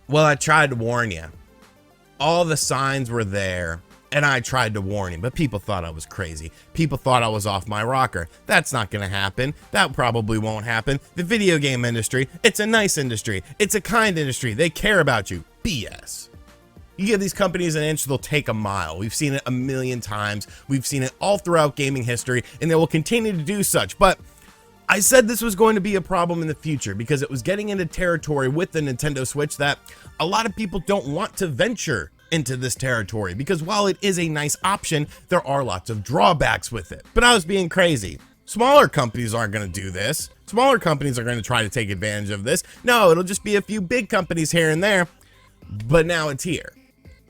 Well, I tried to warn you. All the signs were there, and I tried to warn you, but people thought I was crazy. People thought I was off my rocker. That's not gonna happen. That probably won't happen. The video game industry, it's a nice industry. It's a kind industry. They care about you. BS. You give these companies an inch, they'll take a mile. We've seen it a million times. We've seen it all throughout gaming history, and they will continue to do such. But I said this was going to be a problem in the future because it was getting into territory with the Nintendo Switch that a lot of people don't want to venture into this territory, because while it is a nice option, there are lots of drawbacks with it. But I was being crazy. Smaller companies aren't going to do this. Smaller companies are going to try to take advantage of this. No, it'll just be a few big companies here and there. But now it's here.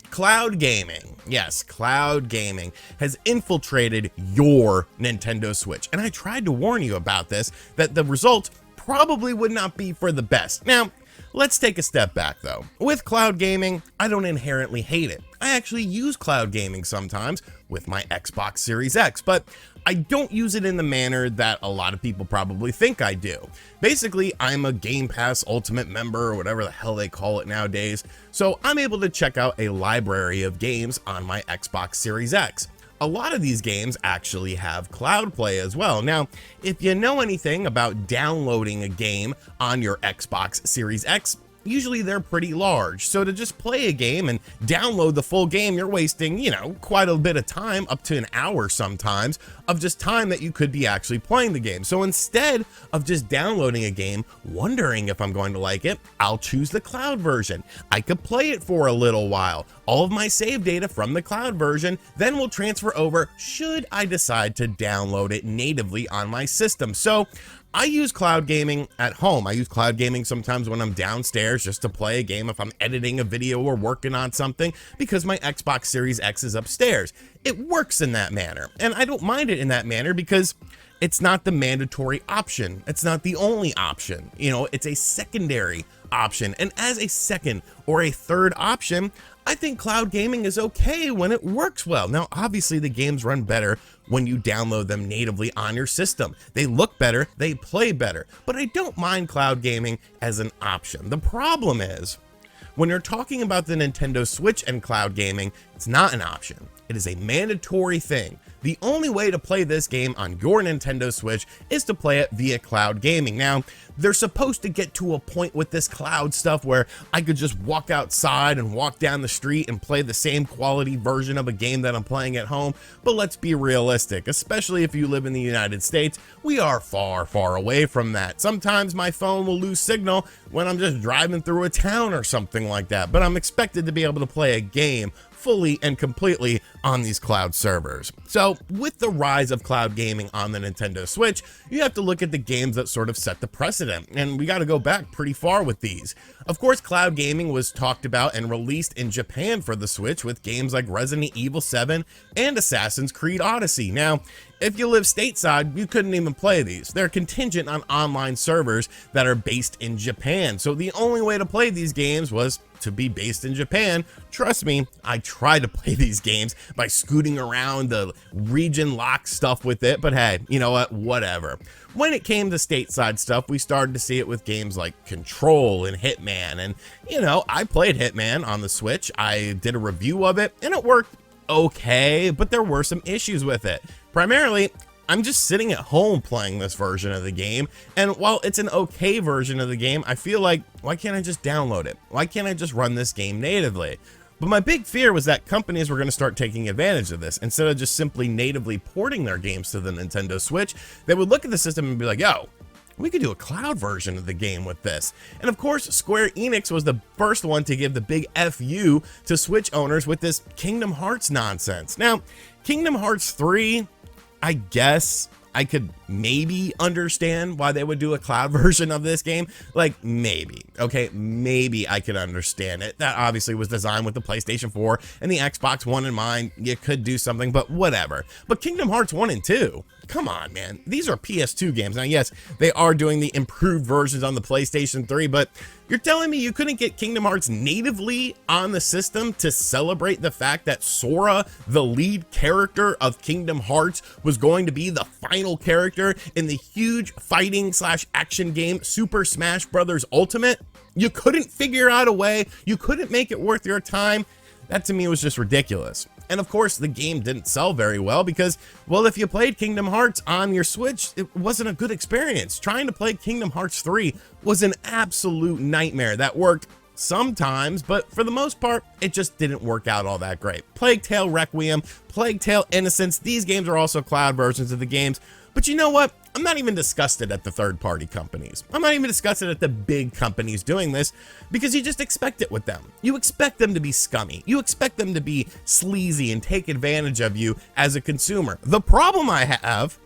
Cloud gaming, yes, cloud gaming has infiltrated your Nintendo Switch. And I tried to warn you about this, that the result probably would not be for the best. Now, let's take a step back though. With cloud gaming, I don't inherently hate it. I actually use cloud gaming sometimes with my Xbox Series X, but I don't use it in the manner that a lot of people probably think I do. Basically, I'm a Game Pass Ultimate member, or whatever the hell they call it nowadays, so I'm able to check out a library of games on my Xbox Series X. A lot of these games actually have cloud play as well. Now, if you know anything about downloading a game on your Xbox Series X, usually they're pretty large. So to just play a game and download the full game, you're wasting, quite a bit of time, up to an hour sometimes, of just time that you could be actually playing the game. So instead of just downloading a game, wondering if I'm going to like it, I'll choose the cloud version. I could play it for a little while. All of my save data from the cloud version then will transfer over should I decide to download it natively on my system. So I use cloud gaming at home. I use cloud gaming sometimes when I'm downstairs just to play a game if I'm editing a video or working on something, because my Xbox Series X is upstairs. It works in that manner, and I don't mind it in that manner because it's not the mandatory option. It's not the only option. It's a secondary option, and as a second or a third option, I think cloud gaming is okay when it works well. Now, obviously the games run better when you download them natively on your system. They look better, they play better, but I don't mind cloud gaming as an option. The problem is, when you're talking about the Nintendo Switch and cloud gaming, it's not an option. It is a mandatory thing. The only way to play this game on your Nintendo Switch is to play it via cloud gaming. Now, they're supposed to get to a point with this cloud stuff where I could just walk outside and walk down the street and play the same quality version of a game that I'm playing at home. But let's be realistic, especially if you live in the United States, we are far, far away from that. Sometimes my phone will lose signal when I'm just driving through a town or something like that, but I'm expected to be able to play a game fully and completely on these cloud servers. So with the rise of cloud gaming on the Nintendo Switch, you have to look at the games that sort of set the precedent, and we got to go back pretty far with these. Of course, cloud gaming was talked about and released in Japan for the Switch with games like Resident Evil 7 and Assassin's Creed Odyssey. Now, if you live stateside, you couldn't even play these. They're contingent on online servers that are based in Japan. So the only way to play these games was to be based in Japan. Trust me, I tried to play these games by scooting around the region lock stuff with it, but hey, you know what, whatever. When it came to stateside stuff, we started to see it with games like Control and Hitman, and I played Hitman on the Switch. I did a review of it and it worked okay, but there were some issues with it. Primarily, I'm just sitting at home playing this version of the game, and while it's an okay version of the game, I feel like, why can't I just download it? Why can't I just run this game natively? But my big fear was that companies were going to start taking advantage of this. Instead of just simply natively porting their games to the Nintendo Switch, they would look at the system and be like, yo, we could do a cloud version of the game with this. And of course, Square Enix was the first one to give the big FU to Switch owners with this Kingdom Hearts nonsense. Now, Kingdom Hearts 3, I guess I could maybe understand why they would do a cloud version of this game. Like, maybe, okay, maybe I could understand it. That obviously was designed with the PlayStation 4 and the Xbox One in mind. You could do something, but whatever. But Kingdom Hearts 1 and 2, come on, man. These are PS2 games. Now, yes, they are doing the improved versions on the PlayStation 3, but you're telling me you couldn't get Kingdom Hearts natively on the system to celebrate the fact that Sora, the lead character of Kingdom Hearts, was going to be the final character character in the huge fighting / action game Super Smash Bros. Ultimate. You couldn't figure out a way, you couldn't make it worth your time. That to me was just ridiculous. And of course, the game didn't sell very well because, well, if you played Kingdom Hearts on your Switch, it wasn't a good experience. Trying to play Kingdom Hearts 3 was an absolute nightmare. That worked sometimes, but for the most part, it just didn't work out all that great. Plague Tale Requiem, Plague Tale Innocence, these games are also cloud versions of the games. But you know what? I'm not even disgusted at the third-party companies. I'm not even disgusted at the big companies doing this because you just expect it with them. You expect them to be scummy. You expect them to be sleazy and take advantage of you as a consumer. The problem I have,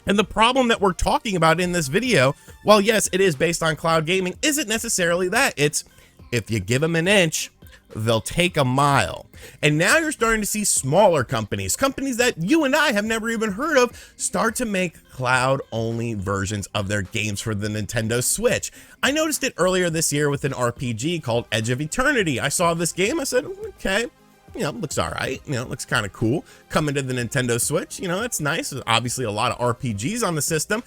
and the problem that we're talking about in this video, while yes, it is based on cloud gaming, isn't necessarily that. It's if you give them an inch, they'll take a mile. And now you're starting to see smaller companies that you and I have never even heard of, start to make cloud-only versions of their games for the Nintendo Switch. I noticed it earlier this year with an RPG called Edge of Eternity. I saw this game, I said, okay, you know, looks all right, you know, it looks kind of cool. Coming to the Nintendo Switch, you know, that's nice. There's obviously a lot of RPGs on the system,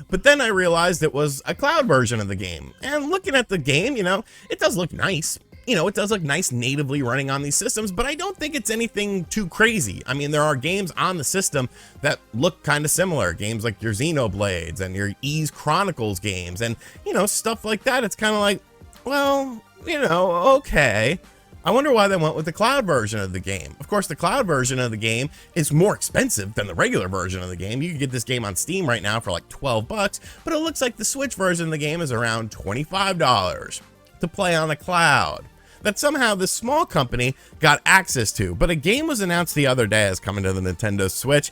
but then I realized it was a cloud version of the game. And looking at the game, you know, it does look nice. You know, it does look nice natively running on these systems, but I don't think it's anything too crazy. I mean, there are games on the system that look kind of similar. Games like your Xenoblades and your Ys Chronicles games and, you know, stuff like that. It's kind of like, well, you know, okay. I wonder why they went with the cloud version of the game. Of course, the cloud version of the game is more expensive than the regular version of the game. You can get this game on Steam right now for like 12 bucks, but it looks like the Switch version of the game is around $25 to play on the cloud, that somehow this small company got access to. But a game was announced the other day as coming to the Nintendo Switch,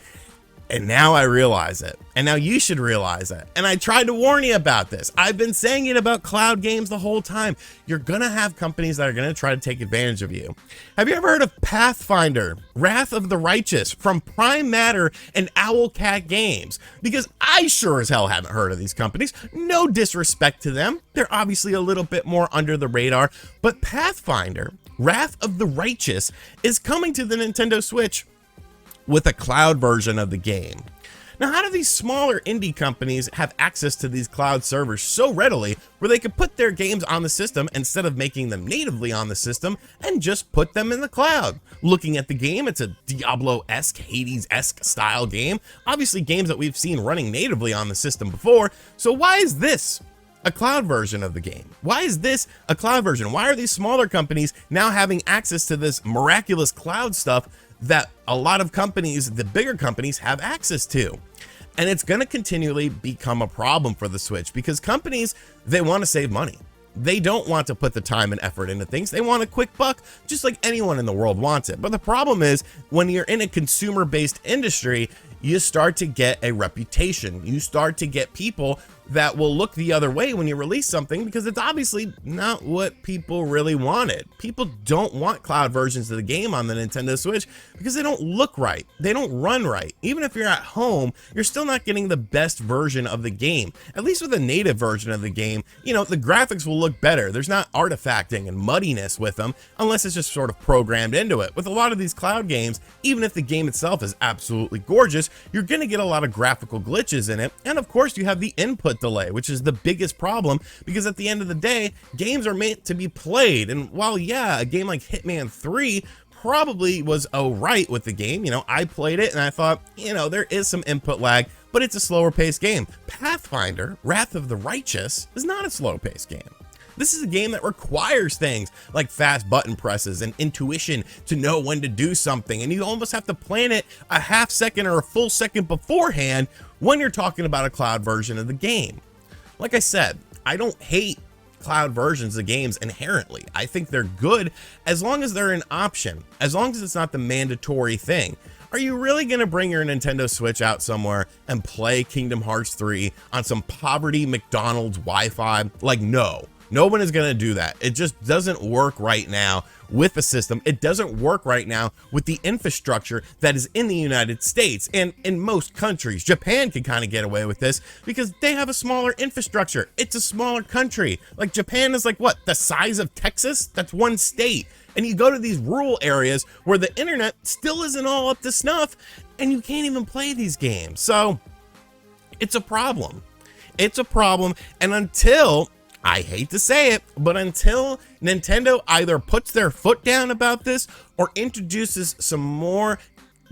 and now I realize it. And now you should realize it. And I tried to warn you about this. I've been saying it about cloud games the whole time. You're gonna have companies that are gonna try to take advantage of you. Have you ever heard of Pathfinder, Wrath of the Righteous from Prime Matter and Owlcat Games? Because I sure as hell haven't heard of these companies. No disrespect to them. They're obviously a little bit more under the radar, but Pathfinder, Wrath of the Righteous is coming to the Nintendo Switch with a cloud version of the game. Now, how do these smaller indie companies have access to these cloud servers so readily where they could put their games on the system instead of making them natively on the system and just put them in the cloud? Looking at the game, it's a Diablo-esque, Hades-esque style game. Obviously games that we've seen running natively on the system before. So why is this a cloud version of the game? Why is this a cloud version? Why are these smaller companies now having access to this miraculous cloud stuff that a lot of companies, the bigger companies, have access to? And it's going to continually become a problem for the Switch because companies, they want to save money. They don't want to put the time and effort into things. They want a quick buck, just like anyone in the world wants it. But the problem is when you're in a consumer-based industry, you start to get a reputation. You start to get people that will look the other way when you release something because it's obviously not what people really wanted. People don't want cloud versions of the game on the Nintendo Switch because they don't look right. They don't run right. Even if you're at home, you're still not getting the best version of the game. At least with a native version of the game, you know, the graphics will look better. There's not artifacting and muddiness with them unless it's just sort of programmed into it. With a lot of these cloud games, even if the game itself is absolutely gorgeous, you're going to get a lot of graphical glitches in it. And of course, you have the input delay, which is the biggest problem because at the end of the day, games are meant to be played. And while, yeah, a game like Hitman 3 probably was alright with the game, you know, I played it and I thought, you know, there is some input lag, but it's a slower paced game. Pathfinder, Wrath of the Righteous is not a slow paced game. This is a game that requires things like fast button presses and intuition to know when to do something, and you almost have to plan it a half second or a full second beforehand when you're talking about a cloud version of the game. Like I said, I don't hate cloud versions of games inherently. I think they're good as long as they're an option, as long as it's not the mandatory thing. Are you really going to bring your Nintendo Switch out somewhere and play Kingdom Hearts 3 on some poverty McDonald's Wi-Fi? Like, no. No one is going to do that. It just doesn't work right now with the system. It doesn't work right now with the infrastructure that is in the United States and in most countries. Japan can kind of get away with this because they have a smaller infrastructure. It's a smaller country. Like Japan is like what? The size of Texas? That's one state. And you go to these rural areas where the internet still isn't all up to snuff and you can't even play these games. So It's a problem. It's a problem. And until, I hate to say it, but until Nintendo either puts their foot down about this or introduces some more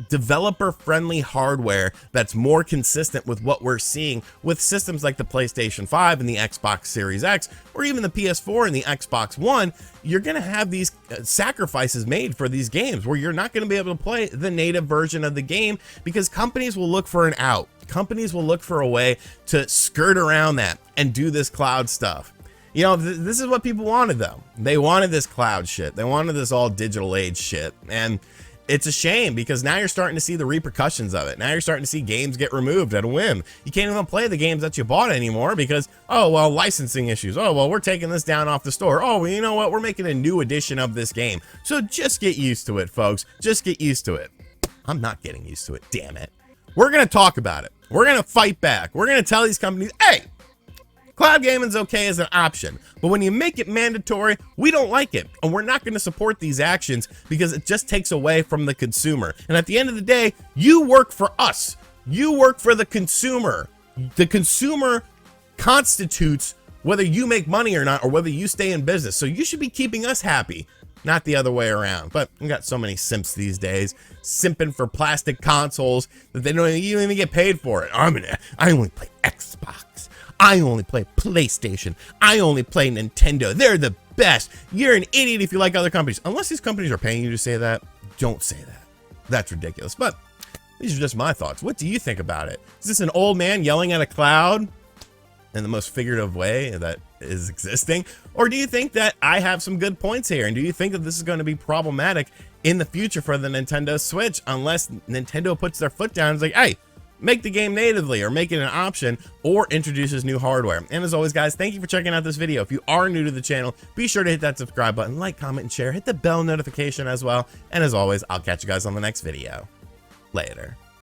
developer-friendly hardware that's more consistent with what we're seeing with systems like the PlayStation 5 and the Xbox Series X, or even the PS4 and the Xbox One, you're going to have these sacrifices made for these games where you're not going to be able to play the native version of the game because companies will look for an out. Companies will look for a way to skirt around that and do this cloud stuff. You know, this is what people wanted, though. They wanted this cloud shit. They wanted this all digital age shit. And it's a shame because now you're starting to see the repercussions of it. Now you're starting to see games get removed at a whim. You can't even play the games that you bought anymore because, oh, well, licensing issues. Oh, well, we're taking this down off the store. Oh, well, you know what? We're making a new edition of this game. So just get used to it, folks. Just get used to it. I'm not getting used to it, damn it. We're going to talk about it. We're going to fight back. We're going to tell these companies, hey, cloud gaming's okay as an option, but when you make it mandatory, we don't like it. And we're not going to support these actions because it just takes away from the consumer. And at the end of the day, you work for us. You work for the consumer. The consumer constitutes whether you make money or not, or whether you stay in business. So you should be keeping us happy, not the other way around. But we got so many simps these days, simping for plastic consoles that they don't even get paid for it. I only play Xbox. I only play PlayStation. I only play Nintendo. They're the best. You're an idiot if you like other companies. Unless these companies are paying you to say that, don't say that. That's ridiculous. But these are just my thoughts. What do you think about it? Is this an old man yelling at a cloud in the most figurative way that is existing? Or do you think that I have some good points here? And do you think that this is going to be problematic in the future for the Nintendo Switch unless Nintendo puts their foot down and is like, hey, make the game natively or make it an option or introduces new hardware? And as always, guys, thank you for checking out this video. If you are new to the channel, be sure to hit that subscribe button, like, comment, and share. Hit the bell notification as well. And as always, I'll catch you guys on the next video. Later.